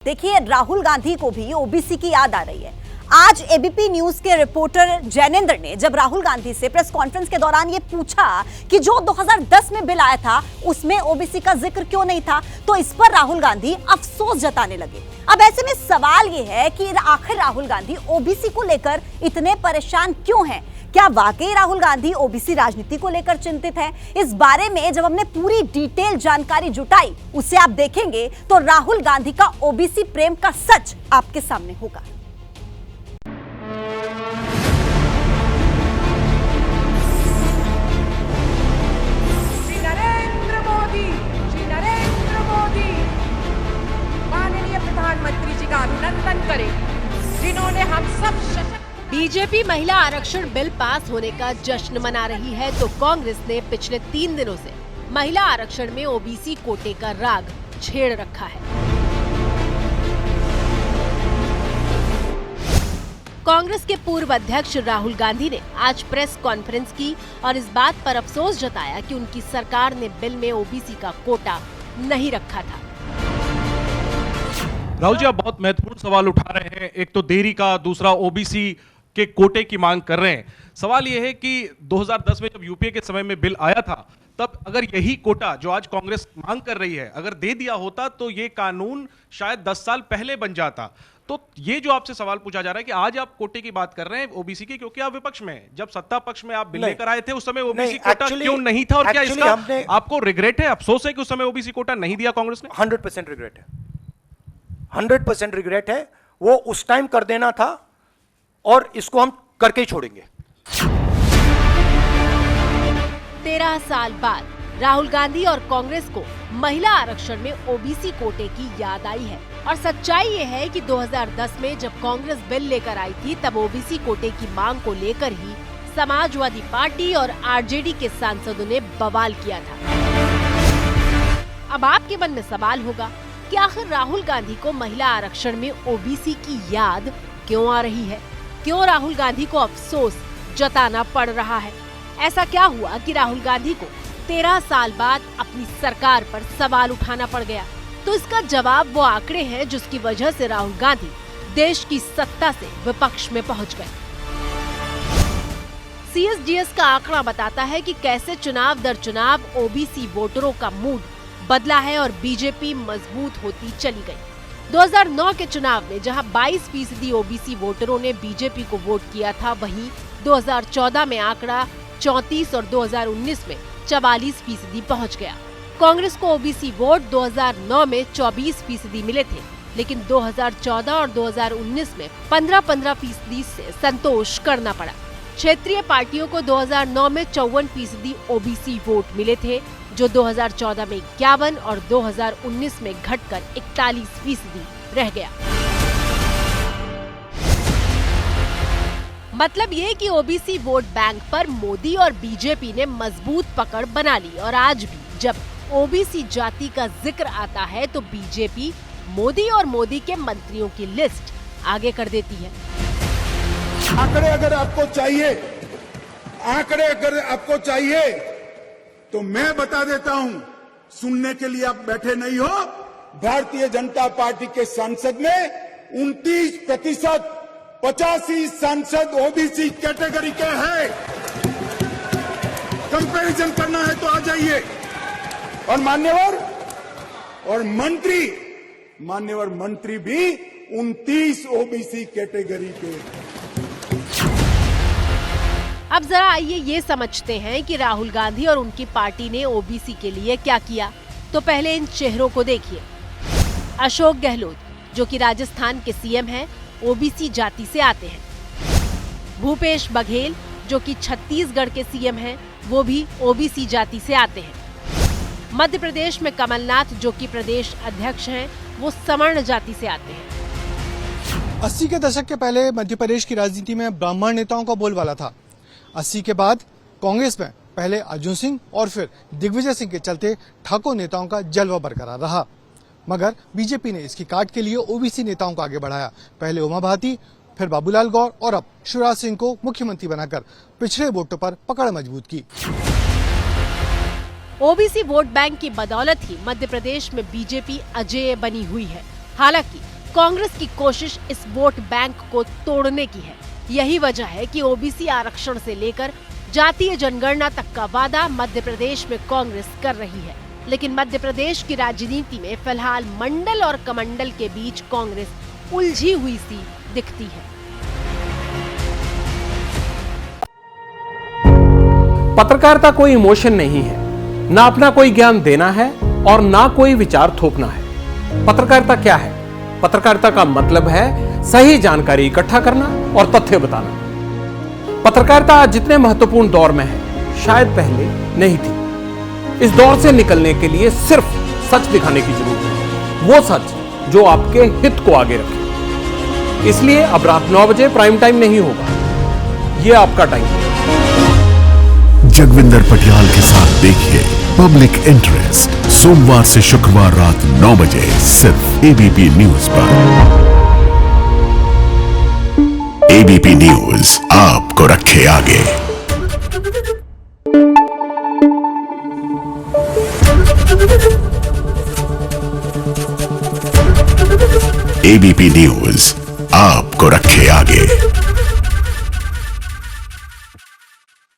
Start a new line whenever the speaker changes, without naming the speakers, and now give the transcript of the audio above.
देखिए, राहुल गांधी को भी ओबीसी की याद आ रही है। आज एबीपी न्यूज के रिपोर्टर जैनेंद्र ने जब राहुल गांधी से प्रेस कॉन्फ्रेंस के दौरान ये पूछा कि जो 2010 में बिल आया था उसमें ओबीसी का जिक्र क्यों नहीं था, तो इस पर राहुल गांधी अफसोस जताने लगे। अब ऐसे में सवाल ये है कि आखिर राहुल गांधी ओबीसी को लेकर इतने परेशान क्यों हैं? क्या वाकई राहुल गांधी ओबीसी राजनीति को लेकर चिंतित है? इस बारे में जब हमने पूरी डिटेल जानकारी जुटाई, उसे आप देखेंगे तो राहुल गांधी का ओबीसी प्रेम का सच आपके सामने होगा।
श्री नरेंद्र मोदी माननीय प्रधानमंत्री जी का अभिनंदन करें, जिन्होंने हम सब
बीजेपी महिला आरक्षण बिल पास होने का जश्न मना रही है, तो कांग्रेस ने पिछले 3 दिनों से महिला आरक्षण में ओबीसी कोटे का राग छेड़ रखा है। कांग्रेस के पूर्व अध्यक्ष राहुल गांधी ने आज प्रेस कॉन्फ्रेंस की और इस बात पर अफसोस जताया कि उनकी सरकार ने बिल में ओबीसी का कोटा नहीं रखा था।
राहुल जी, आप बहुत महत्वपूर्ण सवाल उठा रहे हैं। एक तो देरी का, दूसरा ओबीसी के कोटे की मांग कर रहे हैं। सवाल यह है कि 2010 में जब यूपीए के समय में बिल आया था, तब अगर यही कोटा जो आज कांग्रेस मांग कर रही है अगर दे दिया होता तो ये कानून शायद 10 साल पहले बन जाता। तो ये जो आपसे सवाल पूछा जा रहा है कि आज आप कोटे की बात कर रहे हैं ओबीसी की, क्योंकि आप विपक्ष में हैं। जब सत्ता पक्ष में आप बिल लेकर आए थे उस समय ओबीसी कोटा क्यों नहीं था, और क्या इसका आपको रिग्रेट है, अफसोस है कि उस समय ओबीसी कोटा नहीं दिया कांग्रेस ने?
100% रिग्रेट है, 100% रिग्रेट है। वो उस टाइम कर देना था और इसको हम करके ही छोड़ेंगे।
13 साल बाद राहुल गांधी और कांग्रेस को महिला आरक्षण में ओबीसी कोटे की याद आई है, और सच्चाई ये है कि 2010 में जब कांग्रेस बिल लेकर आई थी तब ओबीसी कोटे की मांग को लेकर ही समाजवादी पार्टी और आरजेडी के सांसदों ने बवाल किया था। अब आपके मन में सवाल होगा कि आखिर राहुल गांधी को महिला आरक्षण में ओबीसी की याद क्यों आ रही है? क्यों राहुल गांधी को अफसोस जताना पड़ रहा है? ऐसा क्या हुआ कि राहुल गांधी को 13 साल बाद अपनी सरकार पर सवाल उठाना पड़ गया? तो इसका जवाब वो आंकड़े हैं जिसकी वजह से राहुल गांधी देश की सत्ता से विपक्ष में पहुंच गए। सीएसडीएस का आंकड़ा बताता है कि कैसे चुनाव दर चुनाव ओबीसी वोटरों का मूड बदला है और बीजेपी मजबूत होती चली गई। 2009 के चुनाव में जहां 22% ओबीसी वोटरों ने बीजेपी को वोट किया था, वहीं 2014 में आंकड़ा 34 और 2019 में 44% पहुंच गया। कांग्रेस को ओबीसी वोट 2009 में 24% मिले थे, लेकिन 2014 और 2019 में 15% से संतोष करना पड़ा। क्षेत्रीय पार्टियों को 2009 में 54% ओबीसी वोट मिले थे, जो 2014 में 51 और 2019 में घटकर 41% रह गया। मतलब ये कि ओबीसी वोट बैंक पर मोदी और बीजेपी ने मजबूत पकड़ बना ली, और आज भी जब ओबीसी जाति का जिक्र आता है तो बीजेपी मोदी और मोदी के मंत्रियों की लिस्ट आगे कर देती है।
आंकड़े अगर आपको चाहिए तो मैं बता देता हूं, सुनने के लिए आप बैठे नहीं हो। भारतीय जनता पार्टी के सांसद में 29%, 85 सांसद ओबीसी कैटेगरी के हैं। कंपैरिजन करना है तो आ जाइए। और मान्यवर मंत्री भी 29 ओबीसी कैटेगरी के।
अब जरा आइए ये समझते हैं कि राहुल गांधी और उनकी पार्टी ने ओबीसी के लिए क्या किया। तो पहले इन चेहरों को देखिए। अशोक गहलोत, जो कि राजस्थान के सीएम हैं, ओबीसी जाति से आते हैं। भूपेश बघेल, जो कि छत्तीसगढ़ के सीएम हैं, वो भी ओबीसी जाति से आते हैं। मध्य प्रदेश में कमलनाथ, जो कि प्रदेश अध्यक्ष हैं, वो सवर्ण जाति से आते हैं।
80 के दशक के पहले मध्य प्रदेश की राजनीति में ब्राह्मण नेताओं का बोलबाला था। 80 के बाद कांग्रेस में पहले अर्जुन सिंह और फिर दिग्विजय सिंह के चलते ठाकुर नेताओं का जलवा बरकरार रहा, मगर बीजेपी ने इसकी काट के लिए ओबीसी नेताओं को आगे बढ़ाया। पहले उमा भारती, फिर बाबूलाल गौर और अब शिवराज सिंह को मुख्यमंत्री बनाकर पिछड़े वोटों पर पकड़ मजबूत की।
ओबीसी वोट बैंक की बदौलत ही मध्य प्रदेश में बीजेपी अजेय बनी हुई है। हालांकि कांग्रेस की कोशिश इस वोट बैंक को तोड़ने की है। यही वजह है कि ओबीसी आरक्षण से लेकर जातीय जनगणना तक का वादा मध्य प्रदेश में कांग्रेस कर रही है। लेकिन मध्य प्रदेश की राजनीति में फिलहाल मंडल और कमंडल के बीच कांग्रेस उलझी हुई सी दिखती है।
पत्रकारिता कोई इमोशन नहीं है, ना अपना कोई ज्ञान देना है और ना कोई विचार थोपना है। पत्रकारिता क्या है? पत्रकारिता का मतलब है सही जानकारी इकट्ठा करना और तथ्य बताना। पत्रकारिता आज जितने महत्वपूर्ण दौर में है, शायद पहले नहीं थी। इस दौर से निकलने के लिए सिर्फ सच दिखाने की जरूरत है, वो सच जो आपके हित को आगे रखे। इसलिए अब रात 9 बजे प्राइम टाइम नहीं होगा, ये आपका टाइम है।
जगविंदर पटियाल के साथ देखिए पब्लिक इंटरेस्ट, सोमवार से शुक्रवार रात 9 बजे सिर्फ एबीपी न्यूज पर। एबीपी न्यूज आपको रखे आगे। एबीपी न्यूज आपको रखे आगे।